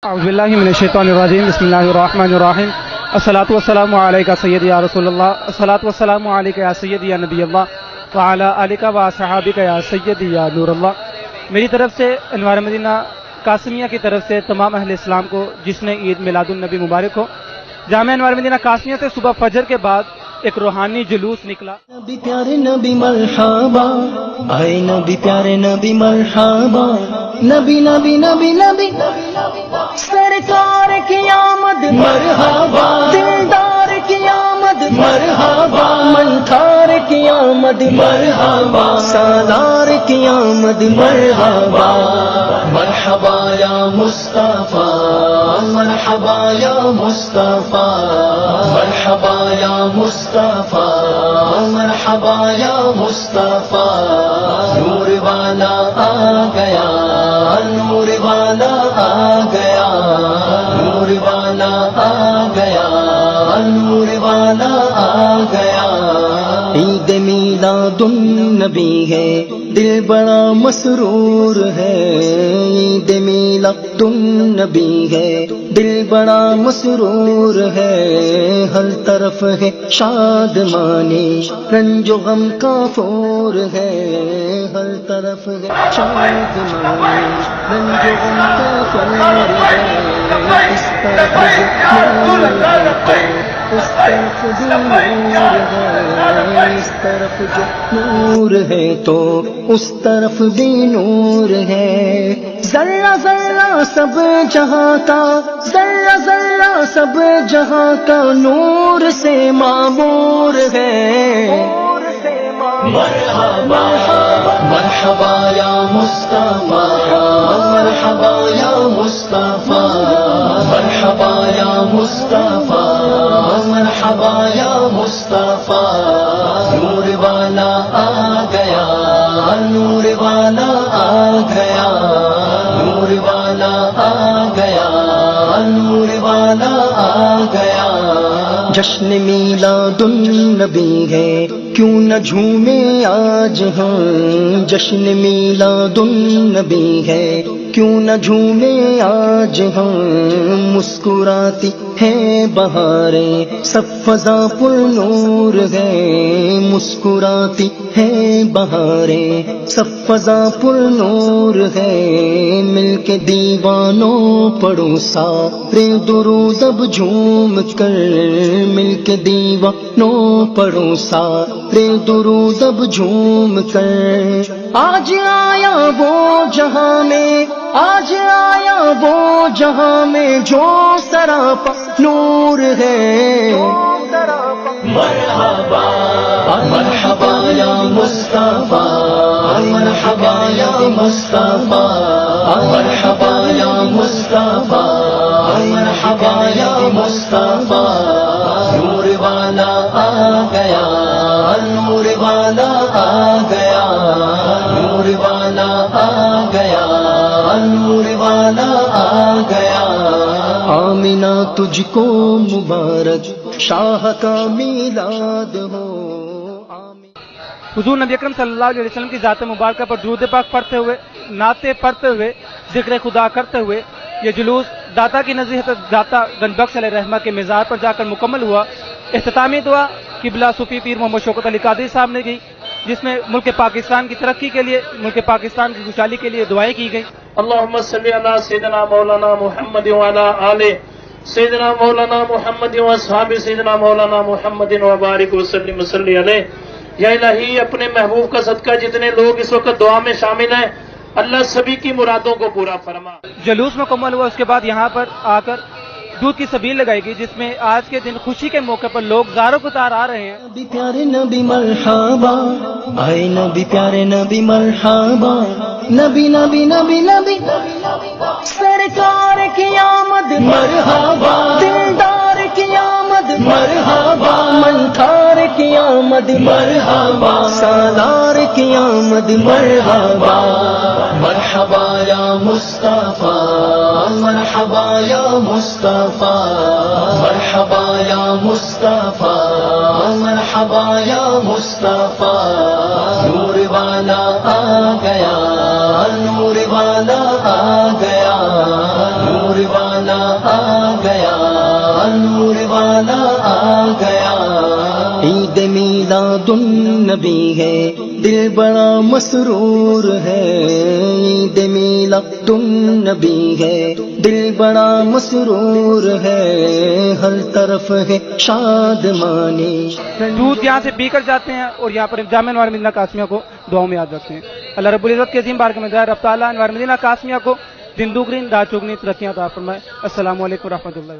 اعوذ باللہ من الشیطان الرجیم بسم اللہ الرحمن الرحیم الصلاۃ والسلام علیکہ سیدی یا رسول اللہ الصلاۃ والسلام علیکہ یا سیدی یا نبی اللہ وعلی آلکہ و اصحابکہ یا سیدی یا نور اللہ۔ میری طرف سے انوار مدینہ قاسمیہ کی طرف سے تمام اہل اسلام کو جس نے عید میلاد النبی مبارک ہو۔ جامعہ انوار مدینہ قاسمیہ سے صبح فجر کے بعد ایک روحانی جلوس نکلا۔ نبی پیارے نبی مرحبا، آئے نبی پیارے نبی مرحبا، نبی نبی نبی نبی سرکار کی آمد مرحبا، دلدار کی آمد مرحبا، منکار کی آمد مرحبا، سالار کی آمد مرحبا، مرحبا یا مصطفیٰ، مرحبا یا مصطفیٰ، مرحبا یا مصطفیٰ، مرحبا یا مصطفیٰ، نور والا آ گیا، نور والا آ گیا، نور والا آ گیا، نور والا آ گیا۔ عید میلاد النبی ہے، دل بڑا مسرور ہے، عید میلاد النبی ہے، دل بڑا مسرور ہے، ہر طرف ہے شادمانی، رنج و غم کا فور ہے، ہر طرف ہے شادمانی، رنج و غم کا فور ہے، اس طرف نور ہے، اس طرف نور ہے، اس طرف جو نور ہے تو اس طرف بھی نور ہے، ذرہ ذرہ سب جہاں کا، ذرہ ذرہ سب جہاں کا نور سے معمور ہے۔ مرحبا مرحبا یا مصطفیٰ، مرحبا یا مصطفیٰ، مرحبا یا مصطفیٰ، مرحبا یا مصطفیٰ، نور والا آ گیا، نور والا آ گیا، نور والا آ گیا، نور والا آ گیا۔ جشن میلاد النبی ہے، کیوں نہ جھومے آج ہم، جشن میلاد النبی ہے، کیوں نہ جھومے آج ہم، مسکراتی ہیں بہاریں، سب فضا پر نور ہے، مسکراتی ہیں بہاریں، سب فضا پر نور ہے، مل کے دیوانوں پڑھو سارے درود اب جھوم کر، مل کے دیوانوں پڑھو سارے درود اب جھوم کر، آج آیا وہ جہاں میں، آج آیا وہ جہاں میں جو سراپا نور ہے۔ مرحبا مرحبا یا مصطفیٰ، مرحبا یا مصطفیٰ، مرحبا یا مصطفیٰ، مرحبا یا مصطفیٰ، نور والا آ گیا، نور والا آ گیا، نور والا آ گیا، نور والا آ گیا۔ آمینہ تجھ کو مبارک، شاہ کا میلاد ہو۔ حضور نبی اکرم صلی اللہ علیہ وسلم کی ذات مبارکہ پر درود پاک پڑھتے ہوئے، نعتیں پڑھتے ہوئے، ذکر خدا کرتے ہوئے یہ جلوس داتا کی نزیحت داتا گنج بخش علیہ رحمہ کے مزار پر جا کر مکمل ہوا۔ اختتامی دعا قبلہ صوفی پیر محمد شوکت علی قادری صاحب نے کی، جس میں ملک پاکستان کی ترقی کے لیے، ملک پاکستان کی خوشحالی کے لیے دعائیں کی گئیں۔ اللہم صلی علی سیدنا مولانا محمد وعلی آلہ سیدنا مولانا محمد واصحاب سیدنا مولانا محمد وبارک وسلم وصلی علیہ۔ یا الہی، اپنے محبوب کا صدقہ جتنے لوگ اس وقت دعا میں شامل ہیں، اللہ سبھی کی مرادوں کو پورا فرما۔ جلوس مکمل ہوا، اس کے بعد یہاں پر آ کر دودھ کی سبیل لگائی گئی، جس میں آج کے دن خوشی کے موقع پر لوگ زاروں قطار آ رہے ہیں۔ نبی پیارے نبی مرحبا، آئے نبی پیارے نبی مرحبا، نبی نبی نبی نبی سرکار کی آمد مرحبا، دلدار کی آمد مرحبا، منکار کی آمد مرحبا، سالار کی آمد مرحبا، مرحبا یا مصطفیٰ، مرحبا یا مصطفیٰ، مرحبا یا مصطفیٰ، مرحبا یا مصطفیٰ، نور والا آ گیا، نور والا آ گیا، نور والا آ گیا نور والا آ گیا عید میلاد النبی ہے دل بڑا مسرور ہے عید میلاد النبی ہے دل بڑا مسرور ہے ہر طرف ہے شادمانی دودھ یہاں سے پی کر جاتے ہیں اور یہاں پر جامع انوار مدینہ قاسمیہ کو دعاؤں میں یاد رکھتے ہیں. اللہ رب العزت کے عظیم بارگاہ میں دعا رب تعالیٰ انوار مدینہ قاسمیہ کو زندگی دا چگنی ترقیاں عطا فرمائے. السلام علیکم ورحمۃ اللہ.